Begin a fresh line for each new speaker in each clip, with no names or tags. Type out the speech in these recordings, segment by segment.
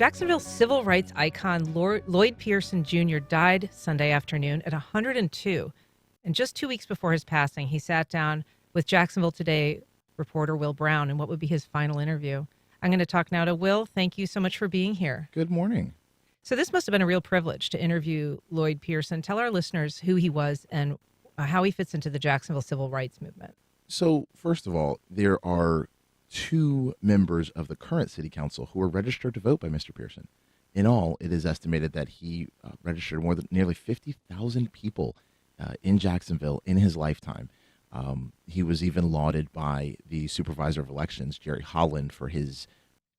Jacksonville civil rights icon Lloyd Pearson Jr. died Sunday afternoon at 102. And just 2 weeks before his passing, he sat down with Jacksonville Today reporter Will Brown in what would be his final interview. I'm going to talk now to Will. Thank you so much for being here.
Good morning.
So this must have been a real privilege to interview Lloyd Pearson. Tell our listeners who he was and how he fits into the Jacksonville civil rights movement.
So, first of all, there are two members of the current city council who are registered to vote by Mr. Pearson. In all, it is estimated that he registered nearly 50,000 people in Jacksonville in his lifetime. He was even lauded by the supervisor of elections, Jerry Holland, for his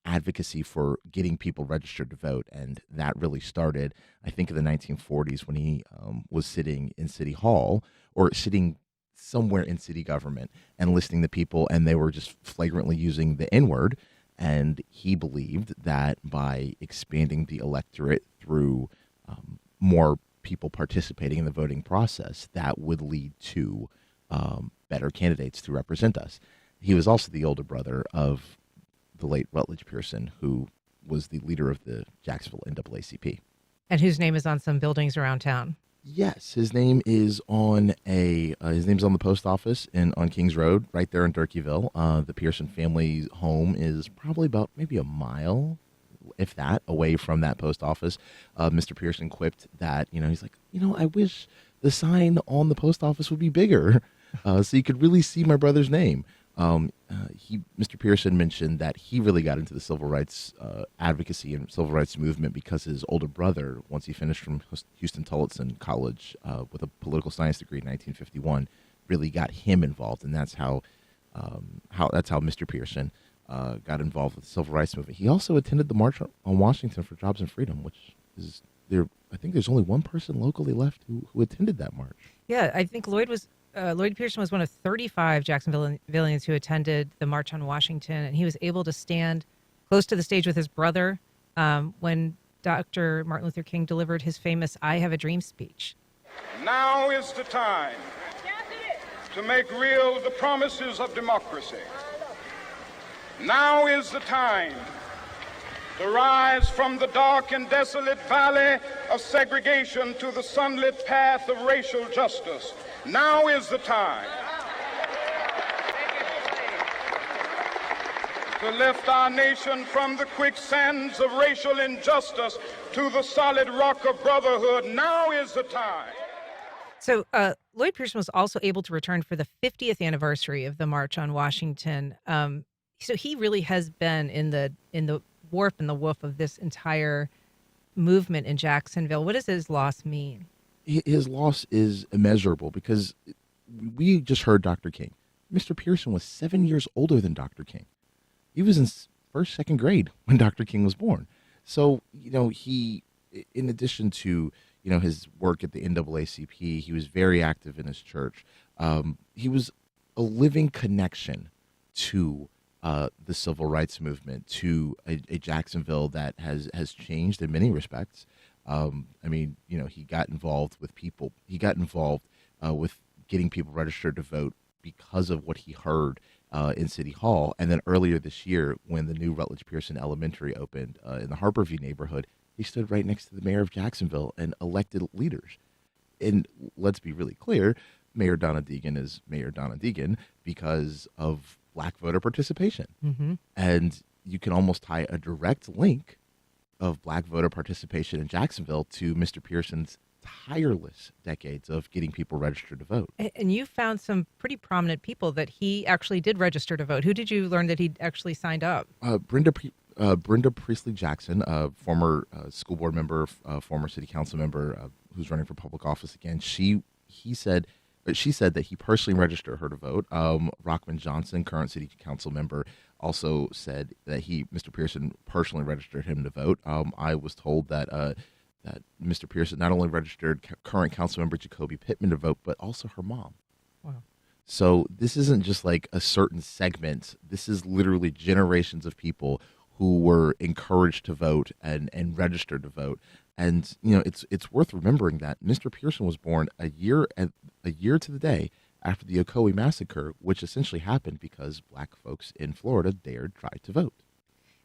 advocacy for getting people registered to vote. And that really started, I think, in the 1940s when he was sitting in City Hall or sitting somewhere in city government and listening to people, and they were just flagrantly using the N-word. And he believed that by expanding the electorate through more people participating in the voting process, that would lead to better candidates to represent us. He was also the older brother of the late Rutledge Pearson, who was the leader of the Jacksonville NAACP.
And whose name is on some buildings around town.
Yes, his name is on the post office on Kings Road, right there in Durkeeville. The Pearson family home is probably about maybe a mile, if that, away from that post office. Mr. Pearson quipped that, he's like, I wish the sign on the post office would be bigger, so you could really see my brother's name. Mr. Pearson mentioned that he really got into the civil rights advocacy and civil rights movement because his older brother, once he finished from Houston-Tillotson College with a political science degree in 1951, really got him involved, and that's how Mr. Pearson got involved with the civil rights movement. He also attended the March on Washington for Jobs and Freedom, which is there. I think there's only one person locally left who attended that march.
Yeah, I think Lloyd Pearson was one of 35 Jacksonvillians who attended the March on Washington, and he was able to stand close to the stage with his brother when Dr. Martin Luther King delivered his famous "I Have a Dream" speech.
Now is the time to make real the promises of democracy. Now is the time to rise from the dark and desolate valley of segregation to the sunlit path of racial justice. Now is the time to lift our nation from the quicksands of racial injustice to the solid rock of brotherhood. Now is the time.
So Lloyd Pearson was also able to return for the 50th anniversary of the March on Washington. So he really has been in the warp and the woof of this entire movement in Jacksonville. What does his loss mean?
His loss is immeasurable because we just heard Dr. King. Mr. Pearson was 7 years older than Dr. King. He was in second grade when Dr. King was born. So, he, in addition to, his work at the NAACP, he was very active in his church. He was a living connection to the civil rights movement, to a Jacksonville that has changed in many respects. He got involved with people. He got involved with getting people registered to vote because of what he heard in City Hall. And then earlier this year, when the new Rutledge Pearson Elementary opened in the Harborview neighborhood, he stood right next to the mayor of Jacksonville and elected leaders. And let's be really clear, Mayor Donna Deegan is Mayor Donna Deegan because of Black voter participation.
Mm-hmm.
And you can almost tie a direct link of Black voter participation in Jacksonville to Mr. Pearson's tireless decades of getting people registered to vote.
And you found some pretty prominent people that he actually did register to vote. Who did you learn that he actually signed up?
Brenda Priestley Jackson, former school board member, former city council member who's running for public office again. She said that he personally registered her to vote. Rockman Johnson, current city council member, also said that Mr. Pearson personally registered him to vote. I was told that Mr. Pearson not only registered current council member Jacoby Pittman to vote, but also her mom.
Wow.
So this isn't just like a certain segment. This is literally generations of people who were encouraged to vote and registered to vote. And it's worth remembering that Mr. Pearson was born a year to the day after the Ocoee massacre, which essentially happened because Black folks in Florida dared try to vote.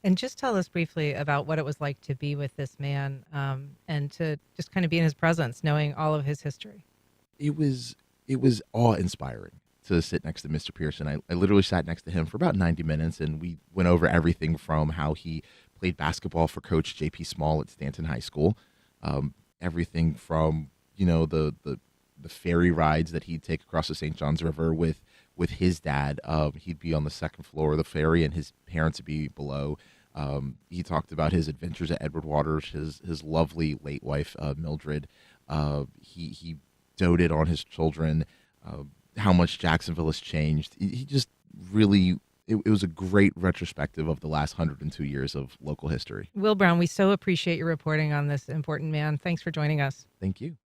And just tell us briefly about what it was like to be with this man, and to just kind of be in his presence, knowing all of his history.
It was awe-inspiring to sit next to Mr. Pearson. I literally sat next to him for about 90 minutes, and we went over everything from how he played basketball for Coach J.P. Small at Stanton High School, everything from the ferry rides that he'd take across the St. Johns River with his dad. He'd be on the second floor of the ferry, and his parents would be below. He talked about his adventures at Edward Waters, his lovely late wife Mildred. He doted on his children, how much Jacksonville has changed. He just really, it was a great retrospective of the last 102 years of local history.
Will Brown, we so appreciate your reporting on this important man. Thanks for joining us.
Thank you.